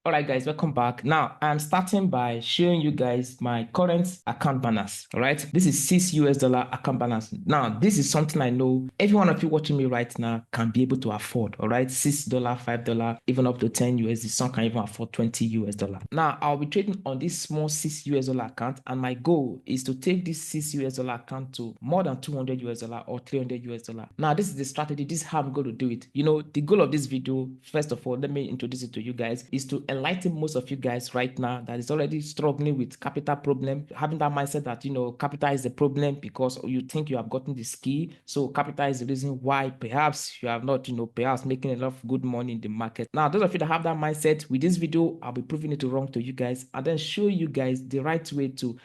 All right, guys, welcome back. Now, I'm starting by showing you guys my current account balance. All right, this is $6 account balance. Now, this is something I know every one of you watching me right now can be able to afford. All right, $6, $5, even up to 10 USD. Some can even afford $20. Now, I'll be trading on this small $6 account, and my goal is to take this $6 account to more than $200 or $300. Now, this is the strategy. This is how I'm going to do it. You know, the goal of this video, first of all, let me introduce it to you guys, is to enlighten most of you guys right now that is already struggling with capital problem, having that mindset that, you know, capital is the problem because you think you have gotten the skill. So capital is the reason why perhaps you have not, you know, perhaps making enough good money in the market. Now, those of you that have that mindset, with this video, I'll be proving it wrong to you guys and then show you guys the right way to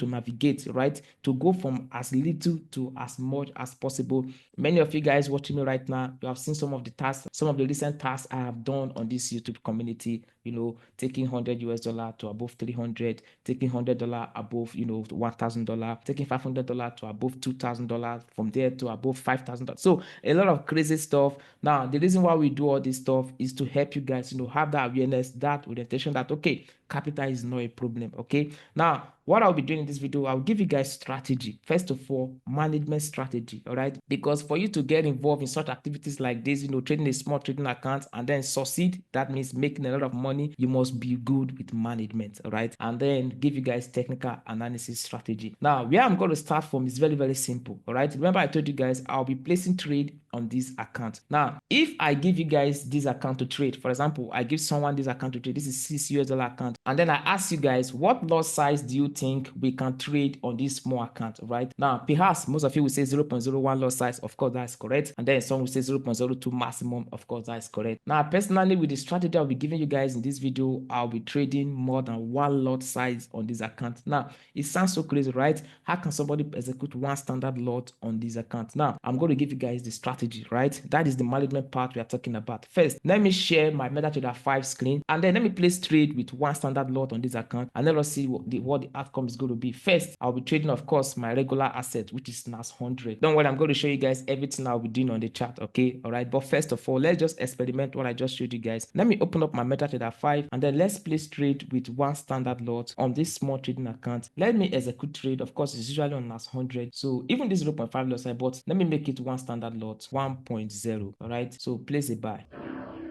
navigate, right? To go from as little to as much as possible. Many of you guys watching me right now, you have seen some of the tasks, some of the recent tasks I have done on this YouTube community, you know, taking $100 to above 300, taking $100 above, you know, $1,000, taking $500 to above $2,000, from there to above $5,000. So a lot of crazy stuff. Now, the reason why we do all this stuff is to help you guys, you know, have that awareness, that orientation that, okay, capital is not a problem. Okay, now what I'll be doing in this video, I'll give you guys strategy. First of all, management strategy. All right, because for you to get involved in such activities like this, you know, trading a small trading account and then succeed, that means making a lot of money, you must be good with management. All right, and then give you guys technical analysis strategy. Now, where I'm going to start from is very simple. All right, remember I told you guys I'll be placing trade on this account. Now, if I give you guys this account to trade, for example, I give someone this account to trade, this is $6 account, and then I ask you guys, what lot size do you think we can trade on this small account, right? Now, perhaps most of you will say 0.01 lot size, of course, that's correct. And then some will say 0.02 maximum, of course, that's correct. Now, personally, with the strategy I'll be giving you guys in this video, I'll be trading more than one lot size on this account. Now, it sounds so crazy, right? How can somebody execute one standard lot on this account? Now, I'm going to give you guys the strategy, right? That is the management part we are talking about. First, let me share my MetaTrader 5 screen, and then let me place trade with one standard lot on this account, and let us see what the outcome is going to be. First, I'll be trading, of course, my regular asset, which is NAS 100. Don't worry, I'm going to show you guys everything I'll be doing on the chart, okay? All right, but first of all, let's just experiment what I just showed you guys. Let me open up my MetaTrader 5, and then let's place trade with one standard lot on this small trading account. Let me execute trade. Of course, it's usually on NAS 100, so even this 0.5 lot size, but let me make it one standard lot, 1.0. all right, so place a buy.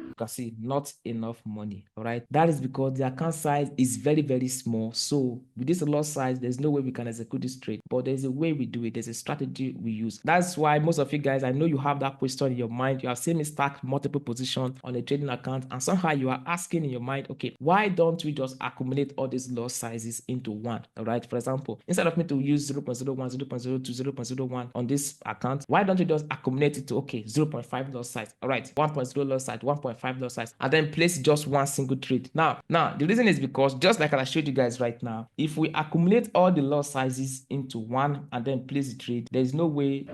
You can see not enough money. All right, that is because the account size is very small. So with this lot size, there's no way we can execute this trade, but there's a way we do it. There's a strategy we use. That's why most of you guys, I know you have that question in your mind. You have seen me stack multiple positions on a trading account, and somehow you are asking in your mind, okay, why don't we just accumulate all these lot sizes into one? All right, for example, instead of me to use 0.01, 0.02, 0.01 on this account, why don't you just accumulate it to, okay, 0.5 lot size? All right, 1.0 lot size, 1.5 lot size, and then place just one single trade. Now the reason is because, just like I showed you guys right now, if we accumulate all the lot sizes into one and then place the trade, there's no way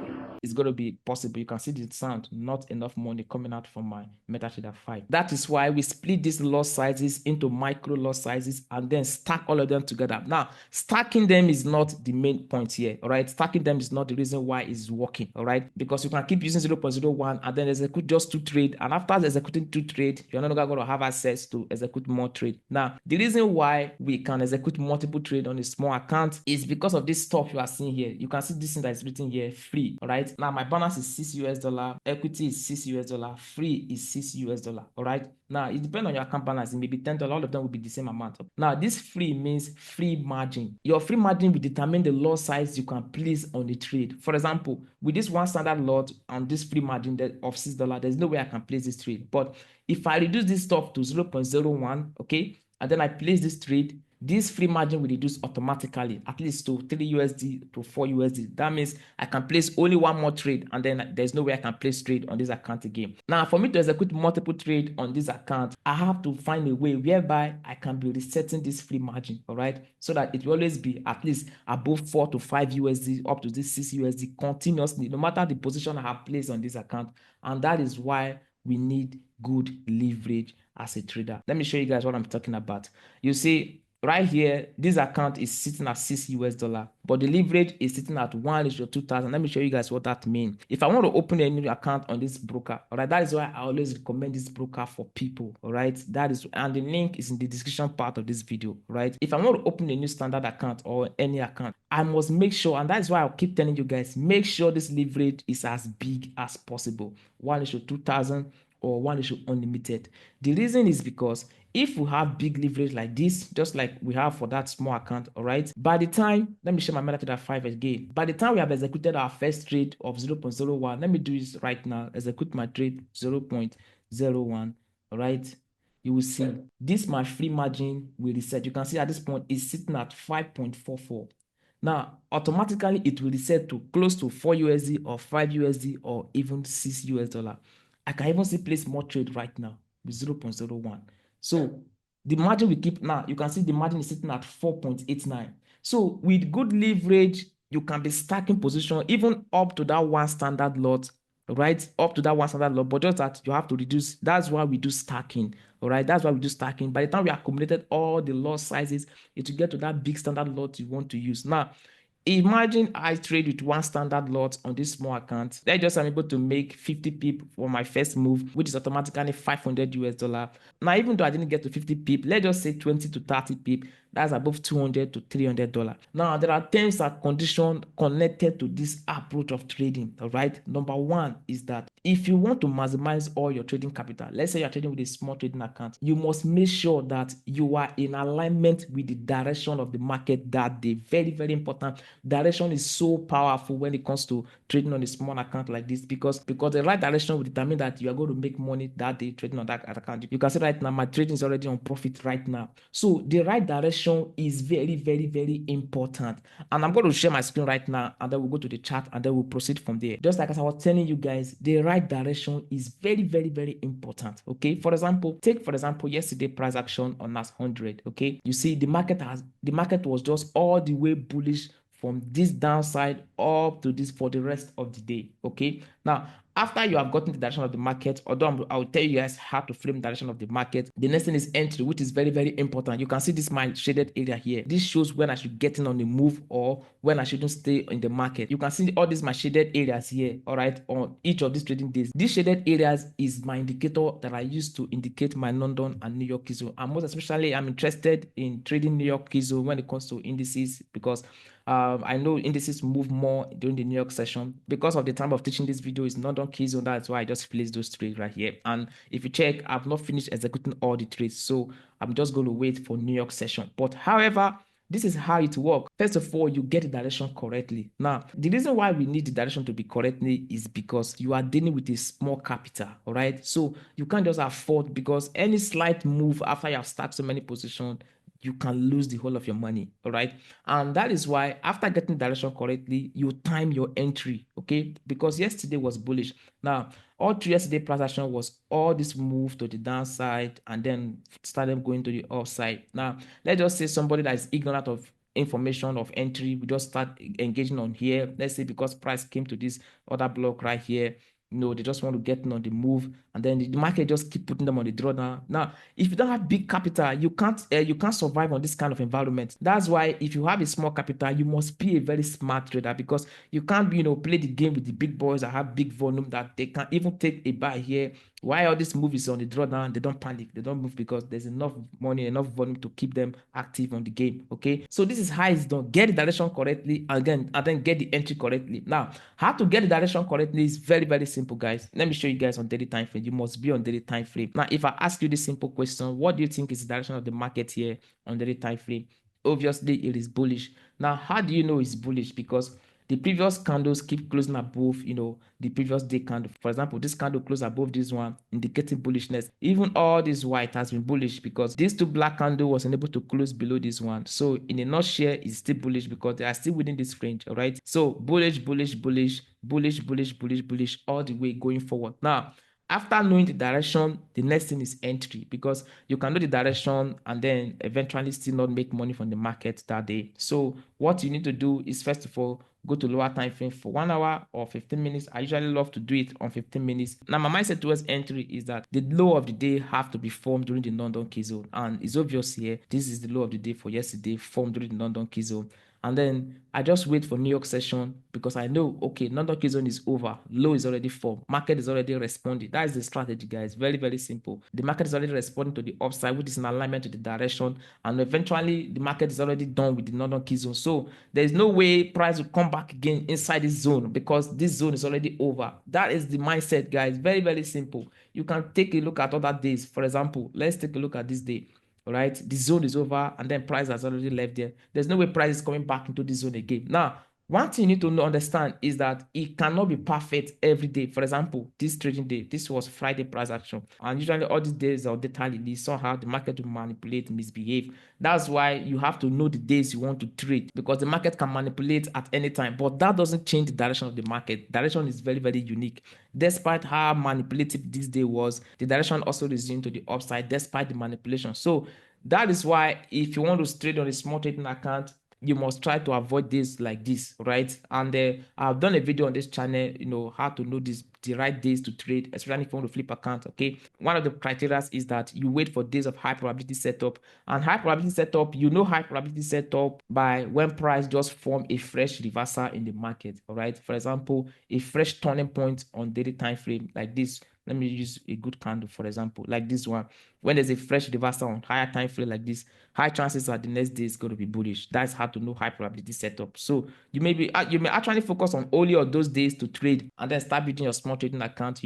it's going to be possible. You can see the sound, not enough money coming out from my MetaTrader 5. That is why we split these lot sizes into micro lot sizes and then stack all of them together. Now, stacking them is not the main point here. All right, stacking them is not the reason why it's working. All right, because you can keep using 0.01 and then execute just two trade, and after executing two trade, you're no longer going to have access to execute more trade. Now, the reason why we can execute multiple trade on a small account is because of this stuff you are seeing here. You can see this thing that is written here, free. All right, now my balance is $6, equity is $6, free is $6. All right, now it depends on your account balance. It may be $10. All of them will be the same amount. Now, this free means free margin. Your free margin will determine the lot size you can place on the trade. For example, with this one standard lot and this free margin of $6, there's no way I can place this trade. But if I reduce this stuff to 0.01, okay, and then I place this trade, this free margin will reduce automatically, at least to 3 USD to 4 USD. That means I can place only one more trade, and then there's no way I can place trade on this account again. Now, for me to execute multiple trade on this account, I have to find a way whereby I can be resetting this free margin, all right, so that it will always be at least above 4 to 5 USD up to this 6 USD continuously, no matter the position I have placed on this account. And that is why we need good leverage as a trader. Let me show you guys what I'm talking about. You see, right here, this account is sitting at $6, but the leverage is sitting at 1:2,000. Let me show you guys what that means. If I want to open a new account on this broker, all right, that is why I always recommend this broker for people, all right? That is, and the link is in the description part of this video, right? If I want to open a new standard account or any account, I must make sure, and that is why I'll keep telling you guys, make sure this leverage is as big as possible, 1:2,000 or 1:unlimited. The reason is because if we have big leverage like this, just like we have for that small account, all right, by the time, let me share my method at 5 again. By the time we have executed our first trade of 0.01, let me do this right now, execute my trade 0.01, all right, you will see this my free margin will reset. You can see at this point it's sitting at 5.44. Now, automatically it will reset to close to 4 USD or 5 USD or even $6. I can even see place more trade right now with 0.01. So the margin we keep now, you can see the margin is sitting at 4.89. So with good leverage, you can be stacking position even up to that one standard lot, right? Up to that one standard lot, but just that you have to reduce. That's why we do stacking, all right? That's why we do stacking. By the time we accumulated all the lot sizes, it will get to that big standard lot you want to use. Now, imagine I trade with one standard lot on this small account. Let's just I'm able to make 50 pip for my first move, which is automatically 500 US dollar. Now, even though I didn't get to 50 pip, let's just say 20 to 30 pip. That's above 200 to $300. Now, there are terms and conditions connected to this approach of trading. All right. Number one is that if you want to maximize all your trading capital, let's say you're trading with a small trading account, you must make sure that you are in alignment with the direction of the market that day. Very, very important. Direction is so powerful when it comes to trading on a small account like this because the right direction will determine that you are going to make money that day trading on that account. You can see right now my trading is already on profit right now. So the right direction is very, very, very important. And I'm going to share my screen right now and then we'll go to the chart and then we'll proceed from there. Just like as I was telling you guys, the right direction is very, very, very important. Okay. For example, take for example yesterday price action on NAS 100. Okay. You see the market was just all the way bullish from this downside up to this for the rest of the day. Okay. Now, after you have gotten the direction of the market, although I'll tell you guys how to frame the direction of the market, the next thing is entry, which is very, very important. You can see this my shaded area here. This shows when I should get in on the move or when I shouldn't stay in the market. You can see all these my shaded areas here, all right, on each of these trading days. These shaded areas is my indicator that I use to indicate my London and New York key zone. And most especially, I'm interested in trading New York key zone when it comes to indices because I know indices move more during the New York session. Because of the time of teaching this video is not on key zone, that's why I just placed those trades right here. And if you check, I've not finished executing all the trades, so I'm just going to wait for New York session. But however, this is how it works. First of all, you get the direction correctly. Now, the reason why we need the direction to be correctly is because you are dealing with a small capital, all right? So you can't just afford because any slight move after you have stacked so many positions, you can lose the whole of your money, all right? And that is why after getting direction correctly, you time your entry, okay? Because yesterday was bullish. Now, all through yesterday price action was all this move to the downside and then started going to the upside. Now, let's just say somebody that is ignorant of information of entry, we just start engaging on here. Let's say because price came to this other block right here, they just want to get on the move, and then the market just keep putting them on the drawdown. Now, if you don't have big capital, you can't survive on this kind of environment. That's why if you have a small capital, you must be a very smart trader because you can't be, play the game with the big boys that have big volume that they can even take a buy here. Why all these movies on the drawdown, they don't panic, they don't move because there's enough money, enough volume to keep them active on the game. Okay, so this is how it's done. Get the direction correctly again, and then get the entry correctly. Now, how to get the direction correctly is very, very simple, guys. Let me show you guys on daily time frame. You must be on daily time frame. Now, if I ask you this simple question, what do you think is the direction of the market here on daily time frame? Obviously, it is bullish. Now, how do you know it's bullish? Because the previous candles keep closing above, the previous day candle. For example, this candle closed above this one, indicating bullishness. Even all this white has been bullish because these two black candle was unable to close below this one. So in a nutshell, it's still bullish because they are still within this range. All right. So bullish, bullish, bullish, bullish, bullish, bullish, bullish, all the way going forward. Now, After knowing the direction, the next thing is entry, because you can know the direction and then eventually still not make money from the market that day. So what you need to do is, first of all, go to lower time frame for 1 hour or 15 minutes. I usually love to do it on 15 minutes. Now, my mindset towards entry is that the low of the day have to be formed during the London key zone. And it's obvious here, this is the low of the day for yesterday, formed during the London key zone. And then I just wait for New York session, because I know, okay, London key zone is over, low is already formed, market is already responding. That is the strategy, guys. Very, very simple. The market is already responding to the upside, which is in alignment to the direction, and eventually the market is already done with the London key zone. So there is no way price will come back again inside this zone, because this zone is already over. That is the mindset, guys. Very, very simple. You can take a look at other days. For example, let's take a look at this day. All right, the zone is over and then price has already left there. There's no way price is coming back into this zone again. Now, one thing you need to understand is that it cannot be perfect every day. For example, this trading day, this was Friday price action, and usually all these days are data release. Somehow the market will manipulate, misbehave. That's why you have to know the days you want to trade, because the market can manipulate at any time, but that doesn't change the direction of the market. Direction is very, very unique. Despite how manipulative this day was, the direction also resumed to the upside despite the manipulation. So that is why if you want to trade on a small trading account, you must try to avoid days like this, right? And I've done a video on this channel, how to know the right days to trade, especially if you want to flip account. Okay, one of the criteria is that you wait for days of high probability setup. And high probability setup, high probability setup by when price just form a fresh reversal in the market. All right, for example, a fresh turning point on daily time frame like this. Let me use a good candle, for example, like this one. When there's a fresh reversal on higher time frame like this, high chances are the next day is going to be bullish. That's how to know high probability setup. So you may actually focus on only on those days to trade, and then start building your small trading account.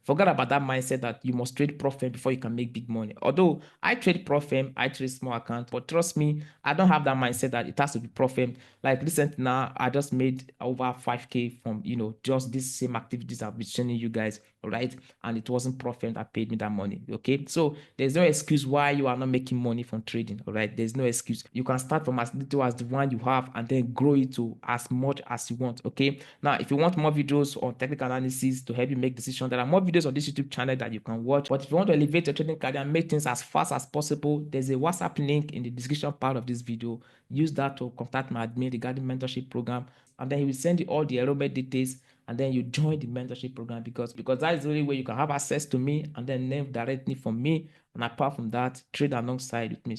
Forget about that mindset that you must trade profit before you can make big money. Although I trade profit, I trade small account, but trust me, I don't have that mindset that it has to be profit. Like recently now, I just made over 5K from just these same activities I've been showing you guys, right? And it wasn't profit that paid me that money. Okay, so there's no excuse why you are not making money from trading. All right, there's no excuse. You can start from as little as the one you have and then grow it to as much as you want. Okay, now if you want more videos on technical analysis to help you make decisions, there are more videos on this YouTube channel that you can watch. But if you want to elevate your trading career and make things as fast as possible, there's a WhatsApp link in the description part of this video. Use that to contact my admin regarding mentorship program, and then he will send you all the enrollment details, and then you join the mentorship program, because that is the only way you can have access to me and then learn directly from me. And apart from that, trade alongside with me.